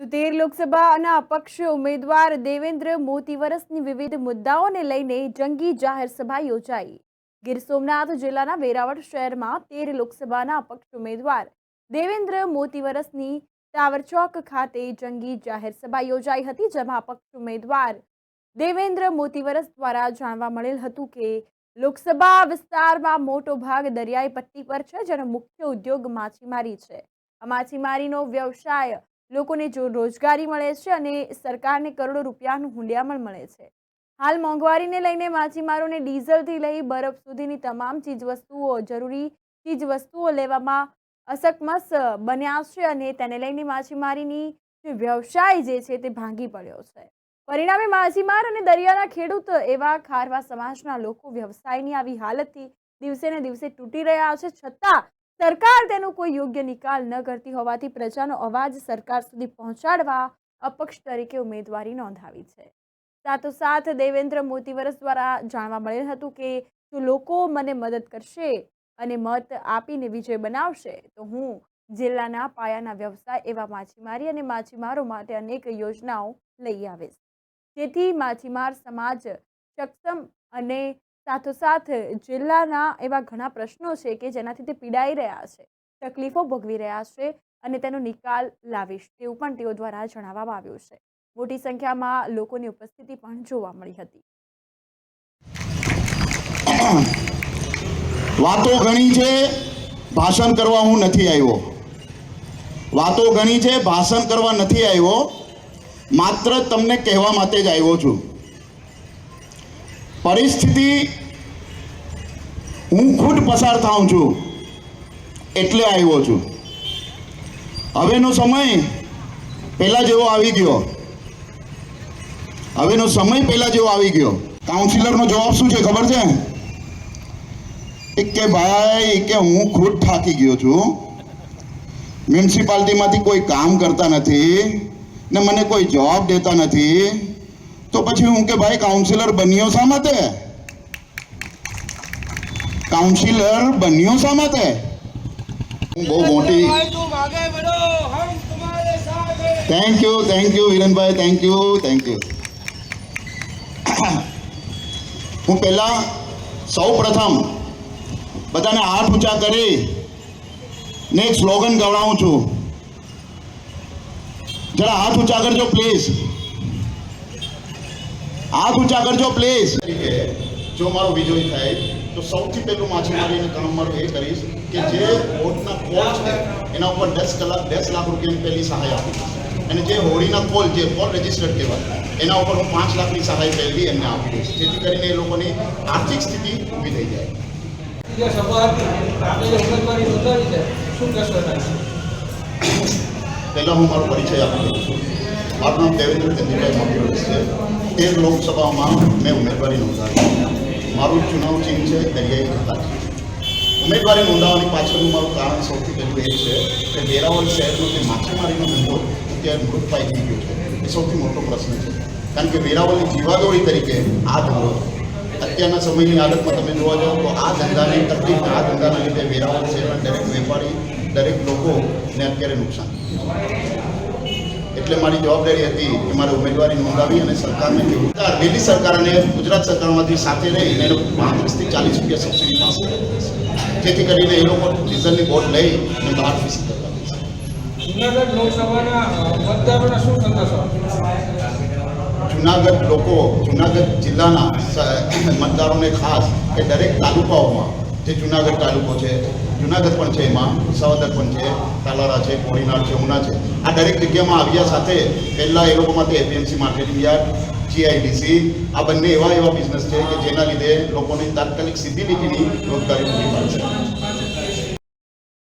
તો 13 લોકસભાના અપક્ષ ઉમેદવાર દેવેન્દ્ર મોતીવરસની વિવિધ મુદ્દાઓને લઈને જંગી જાહેર સભા યોજાઈ। ગીર સોમનાથ જિલ્લાના વેરાવળ શહેરમાં 13 લોકસભાના અપક્ષ ઉમેદવાર દેવેન્દ્ર મોતીવરસની ટાવર ચોક ખાતે જંગી જાહેર સભા યોજાઈ હતી, જેમાં અપક્ષ ઉમેદવાર દેવેન્દ્ર મોતીવરસ દ્વારા જાણવા મળેલ હતું કે લોકસભા વિસ્તારમાં મોટો ભાગ દરિયાઈ પટ્ટી પર છે, જેનો મુખ્ય ઉદ્યોગ માછીમારી છે। આ માછીમારીનો વ્યવસાય લોકોને રોજગારી મળે છે અને સરકારને કરોડો રૂપિયાનું હુંડિયામણ મળે છે। હાલ મોંઘવારીને લઈને માછીમારોને ડીઝલથી લઈ બરફ સુધીની તમામ ચીજવસ્તુઓ જરૂરી ચીજવસ્તુઓ લેવામાં અસમર્થ બન્યા છે અને તેને લઈને માછીમારીની જે વ્યવસાય જે છે તે ભાંગી પડ્યો છે। પરિણામે માછીમાર અને દરિયાના ખેડૂત એવા ખારવા સમાજના લોકો વ્યવસાયની આવી હાલતથી દિવસે ને દિવસે તૂટી રહ્યા છે, છતાં સરકાર તેનો કોઈ યોગ્ય નિકાલ ન કરતી હોવાથી પ્રજાનો અવાજ સરકાર સુધી પહોંચાડવા અપક્ષ તરીકે ઉમેદવારી નોંધાવી છે। સાથોસાથ દેવેન્દ્ર મોતીવરસ દ્વારા જાણવા મળેલ હતું કે જો લોકો મને મદદ કરશે અને મત આપીને વિજય બનાવશે તો હું જિલ્લાના પાયાના વ્યવસાય એવા માછીમારી અને માછીમારો માટે અનેક યોજનાઓ લઈ આવીશ, જેથી માછીમાર સમાજ સક્ષમ અને સાથોસાથ જિલ્લાના એવા ઘણા પ્રશ્નો છે કે જેનાથી તે પીડાઈ રહ્યા છે, તકલીફો ભોગવી રહ્યા છે અને તેનો નિકાલ લાવીશ તેવું પણ તેઓ દ્વારા જણાવવામાં આવ્યું છે। મોટી સંખ્યામાં લોકોની ઉપસ્થિતિ પણ જોવા મળી હતી। વાતો ઘણી છે, ભાષણ કરવા હું નથી આવ્યો। વાતો ઘણી છે, ભાષણ કરવા નથી આવ્યો, માત્ર તમને કહેવા માટે જ આવ્યો છું। પરિસ્થિતિ હું ખુદ પસાર થાઉં છું એટલે આવ્યો છું। હવેનો સમય પહેલા જેવો આવી ગયો, હવેનો સમય પહેલા જેવો આવી ગયો। કાઉન્સિલરનો જવાબ શું છે ખબર છે? કે ભાઈ કે હું ખુદ થાકી ગયો છું, મ્યુનિસિપાલિટીમાંથી કોઈ કામ કરતા નથી ને મને કોઈ જવાબ દેતા નથી, તો પછી હું કે ભાઈ કાઉન્સિલર બન્યો શા માટે? કાઉન્સિલર બન્યો શા માટે? હું બહુ મોટી થેન્ક યુ વિરેનભાઈ, થેન્ક યુ। હું પહેલા સૌ પ્રથમ બધાને હાથ ઊંચા કરી ને એક સ્લોગન ગવડાવું છું। જરા હાથ ઊંચા કરજો પ્લીઝ, હાથ ઊંચા કરજો પ્લીઝ। જો મારો વિજય થાય તો સૌથી પહેલું માછીમારીનું કામ મારું એ કરીશ કે જે બોટના કોલ છે એના ઉપર 10 લાખ રૂપિયાની પહેલી સહાય આપીશ, અને જે હોડીના કોલ જે કોલ રજિસ્ટર્ડ કહેવાય એના ઉપર હું 5 લાખની સહાય પહેલી એમને આપી દઈશ, જેથી કરીને એ લોકોની આર્થિક સ્થિતિ ઊભી થઈ જાય। પહેલાં હું મારો પરિચય આપી દઉં છું। મારું નામ દેવેન્દ્ર ચંદીભાઈ મોતીવરસ છે। 13 લોકસભામાં મેં ઉમેદવારી નોંધાવી। મારું ચુનાવ ચિહ્ન છે દરિયાઈ જહાજ। ઉમેદવારી નોંધાવવાની પાછળનું મારું કારણ સૌથી પહેલું એ છે કે વેરાવળ શહેરનો જે માછીમારીનો ધંધો અત્યારે મૃતપાય થઈ ગયો છે, એ સૌથી મોટો પ્રશ્ન છે, કારણ કે વેરાવળની જીવાદોરી તરીકે આ ધંધો અત્યારના સમયની હાલતમાં તમે જોવા જાઓ તો આ ધંધાની તકલીફ, આ ધંધાના લીધે વેરાવળ શહેરના દરેક વેપારી, દરેક લોકોને અત્યારે નુકસાન છે। એટલે મારી જવાબદારી હતી કે મારે ઉમેદવારી નોંધાવી અને સરકારને દિલ્હી સરકાર અને ગુજરાત સરકારમાંથી સાથે રહીને એ લોકો 35 થી 40 રૂપિયા સબસિડી પાસ કરે, જેથી કરીને એ લોકો ડીઝલની બોટ લઈ અને બહાર ફિશિંગ કરતા હોય છે। જૂનાગઢ લોકસભાના મતદારોના શું સંદેશો? જૂનાગઢ જિલ્લાના મતદારોને ખાસ કે દરેક તાલુકાઓમાં, જે જૂનાગઢ તાલુકો છે, જૂનાગઢ પણ છે, એમાં વિસાવદર પણ છે, તાલાળા છે, કોડીનાર છે, ઉના છે, આ દરેક જગ્યામાં આવ્યા સાથે પહેલાં એ લોકો માટે એપીએમસી માર્કેટિંગ યાર્ડ, જીઆઈડીસી, આ બંને એવા બિઝનેસ છે કે જેના લીધે લોકોની તાત્કાલિક સીધી લીટીની રોજગારી પૂરી પાડશે।